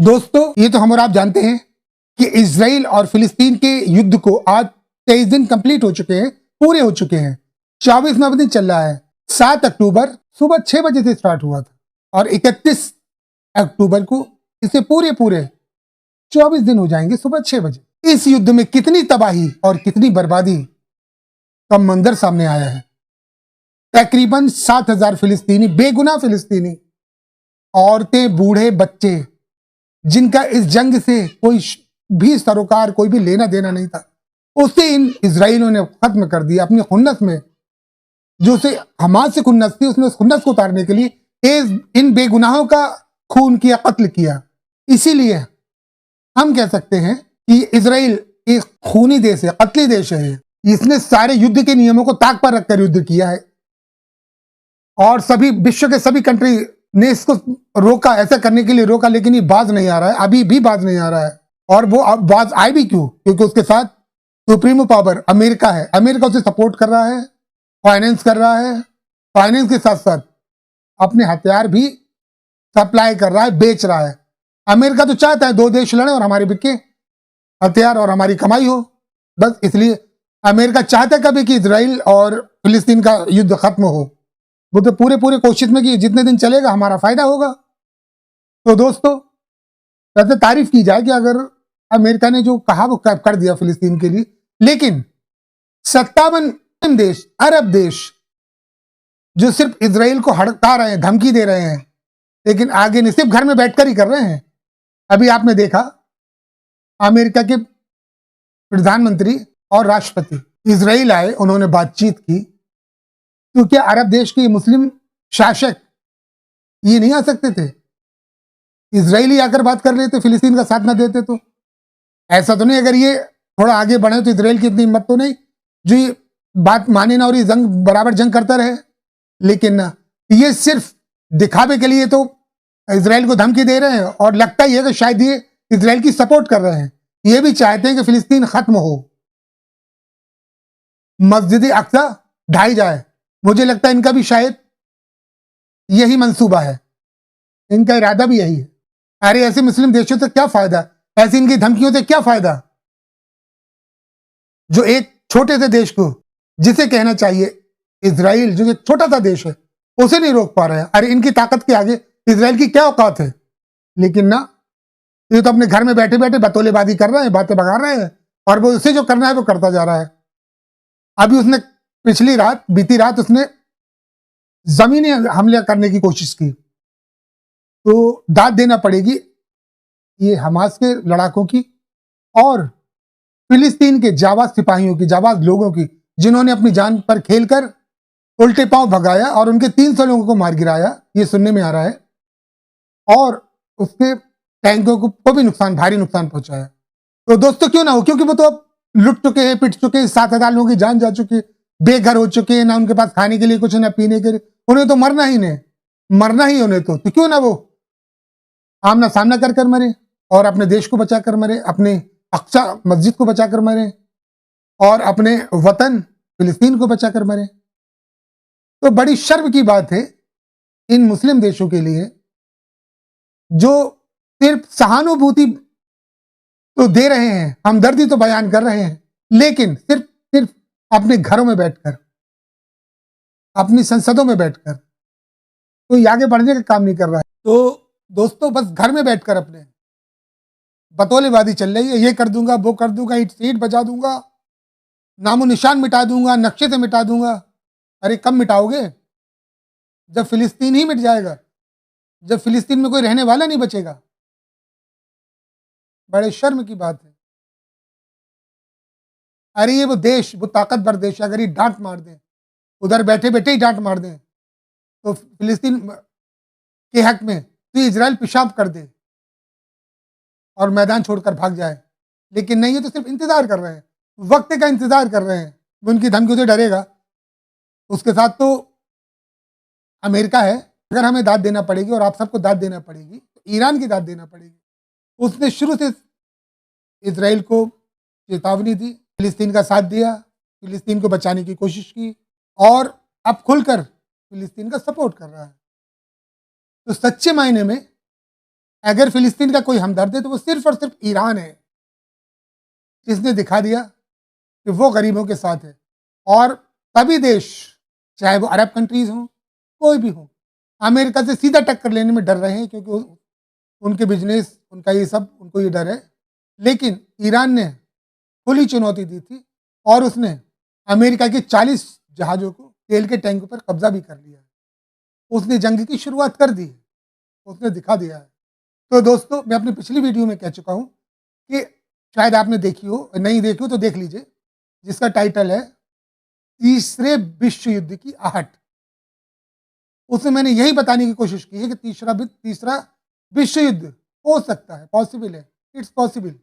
दोस्तों, ये तो हम और आप जानते हैं कि इजराइल और फिलिस्तीन के युद्ध को आज 23 दिन कंप्लीट हो चुके हैं, पूरे हो चुके हैं। 24वां दिन चल रहा है। 7 अक्टूबर सुबह 6 बजे से स्टार्ट हुआ था और 31 अक्टूबर को इसे पूरे 24 दिन हो जाएंगे सुबह 6 बजे। इस युद्ध में कितनी तबाही और कितनी बर्बादी का मंजर सामने आया है। तकरीबन 7,000 फिलिस्तीनी, बेगुनाह फिलिस्तीनी, औरतें, बूढ़े, बच्चे, जिनका इस जंग से कोई भी सरोकार, कोई भी लेना देना नहीं था, उसे इन इजराइलियों ने खत्म कर दिया। अपनी खुन्नस में, जो उसे हमास से खुन्नस थी, उसने उस खुन्नस को उतारने के लिए इन बेगुनाहों का खून किया, कत्ल किया। इसीलिए हम कह सकते हैं कि इजराइल एक खूनी देश है, कत्ली देश है। इसने सारे युद्ध के नियमों को ताक पर रखकर युद्ध किया है और सभी विश्व के सभी कंट्री ने इसको रोका, ऐसा करने के लिए रोका, लेकिन ये बाज नहीं आ रहा है, अभी भी बाज नहीं आ रहा है। और वो बाज आए भी क्यों? क्योंकि उसके साथ सुप्रीमो पावर अमेरिका है। अमेरिका उसे सपोर्ट कर रहा है, फाइनेंस कर रहा है, फाइनेंस के साथ साथ अपने हथियार भी सप्लाई कर रहा है, बेच रहा है। अमेरिका तो चाहता है दो देश लड़े और हमारे बिके हथियार और हमारी कमाई हो, बस इसलिए अमेरिका चाहता है कभी कि इजराइल और फिलिस्तीन का युद्ध खत्म हो। वो तो पूरे कोशिश में कि जितने दिन चलेगा हमारा फायदा होगा। तो दोस्तों, वैसे तारीफ की जाए कि अगर अमेरिका ने जो कहा वो कर दिया फिलिस्तीन के लिए, लेकिन 57 देश, अरब देश, जो सिर्फ इजराइल को हड़का रहे हैं, धमकी दे रहे हैं, लेकिन आगे नहीं, सिर्फ घर में बैठकर ही कर रहे हैं। अभी आपने देखा अमेरिका के प्रधानमंत्री और राष्ट्रपति इजराइल आए, उन्होंने बातचीत की। तो क्या अरब देश के मुस्लिम शासक ये नहीं आ सकते थे? इजराइली आकर बात कर रहे थे, फिलिस्तीन का साथ ना देते तो? ऐसा तो नहीं, अगर ये थोड़ा आगे बढ़े तो इजराइल की इतनी हिम्मत तो नहीं जो ये बात माने ना और ये जंग बराबर जंग करता रहे। लेकिन ये सिर्फ दिखावे के लिए तो इजराइल को धमकी दे रहे हैं और लगता ही है कि शायद ये इजराइल की सपोर्ट कर रहे हैं। ये भी चाहते हैं कि फिलिस्तीन खत्म हो, मस्जिद अक्सा ढाई जाए। मुझे लगता है इनका भी शायद यही मंसूबा है, इनका इरादा भी यही है। अरे ऐसे मुस्लिम देशों से क्या फायदा, ऐसी इनकी धमकियों से क्या फायदा, जो एक छोटे से देश को, जिसे कहना चाहिए इजराइल जो एक छोटा सा देश है, उसे नहीं रोक पा रहे हैं। अरे इनकी ताकत के आगे इजराइल की क्या औकात है? लेकिन ना, ये तो अपने घर में बैठे बैठे बतौलेबाजी कर रहे हैं, बातें बगा रहे हैं और वो उसे जो करना है वो करता जा रहा है। अभी उसने बीती रात उसने जमीनी हमले करने की कोशिश की, तो दाद देना पड़ेगी ये हमास के लड़ाकों की और फिलिस्तीन के जाबाज सिपाहियों की, जाबाज लोगों की, जिन्होंने अपनी जान पर खेलकर उल्टे पांव भगाया और उनके 300 लोगों को मार गिराया, ये सुनने में आ रहा है, और उसके टैंकों को भी नुकसान, भारी नुकसान पहुंचाया। तो दोस्तों क्यों ना हो, क्योंकि वो तो अब लुट चुके हैं, पिट चुके हैं, 7,000 लोगों की जान जा चुकी है, बेघर हो चुके हैं, ना उनके पास खाने के लिए कुछ, ना पीने के लिए, उन्हें तो मरना ही उन्हें तो क्यों ना वो आमना सामना कर मरे और अपने देश को बचा कर मरे, अपने अक्सा मस्जिद को बचा कर मरे और अपने वतन फिलिस्तीन को बचा कर मरे। तो बड़ी शर्म की बात है इन मुस्लिम देशों के लिए, जो सिर्फ सहानुभूति तो दे रहे हैं, हमदर्दी तो बयान कर रहे हैं, लेकिन सिर्फ अपने घरों में बैठकर, अपनी संसदों में बैठकर कोई आगे बढ़ने का काम नहीं कर रहा है। तो दोस्तों, बस घर में बैठकर अपने बतौलेबाजी चल रही है, ये कर दूंगा, वो कर दूंगा, ईंट बजा दूंगा, नामो निशान मिटा दूंगा, नक्शे से मिटा दूंगा। अरे कब मिटाओगे? जब फिलिस्तीन ही मिट जाएगा, जब फिलिस्तीन में कोई रहने वाला नहीं बचेगा। बड़े शर्म की बात है। अरे ये वो देश, वो ताकतवर देश, अगर ये डांट मार दें, उधर बैठे बैठे ही डांट मार दें तो फिलिस्तीन के हक में, तो इजराइल पेशाब कर दे और मैदान छोड़कर भाग जाए। लेकिन नहीं, ये तो सिर्फ इंतजार कर रहे हैं, वक्त का इंतजार कर रहे हैं। वो उनकी धमकियों से डरेगा। उसके साथ तो अमेरिका है। अगर हमें दाद देना पड़ेगी और आप सबको दाद देना पड़ेगी, तो ईरान की दाद देना पड़ेगी। उसने शुरू से इजराइल को चेतावनी दी, फिलिस्तीन का साथ दिया, फिलिस्तीन को बचाने की कोशिश की और अब खुलकर फिलिस्तीन का सपोर्ट कर रहा है। तो सच्चे मायने में अगर फिलिस्तीन का कोई हमदर्द है तो वो सिर्फ और सिर्फ ईरान है, जिसने दिखा दिया कि वो गरीबों के साथ है। और सभी देश, चाहे वो अरब कंट्रीज हों, कोई भी हो, अमेरिका से सीधा टक्कर लेने में डर रहे हैं, क्योंकि उनके बिजनेस, उनका ये सब, उनको ये डर है। लेकिन ईरान ने खुली चुनौती दी थी और उसने अमेरिका के 40 जहाज़ों को, तेल के टैंक पर कब्जा भी कर लिया है। उसने जंग की शुरुआत कर दी है, उसने दिखा दिया है। तो दोस्तों, मैं अपनी पिछली वीडियो में कह चुका हूँ कि शायद आपने देखी हो, नहीं देखी हो तो देख लीजिए, जिसका टाइटल है तीसरे विश्व युद्ध की आहट। उसमें मैंने यही बताने की कोशिश की है कि तीसरा विश्व युद्ध हो सकता है, पॉसिबल है, इट्स पॉसिबल।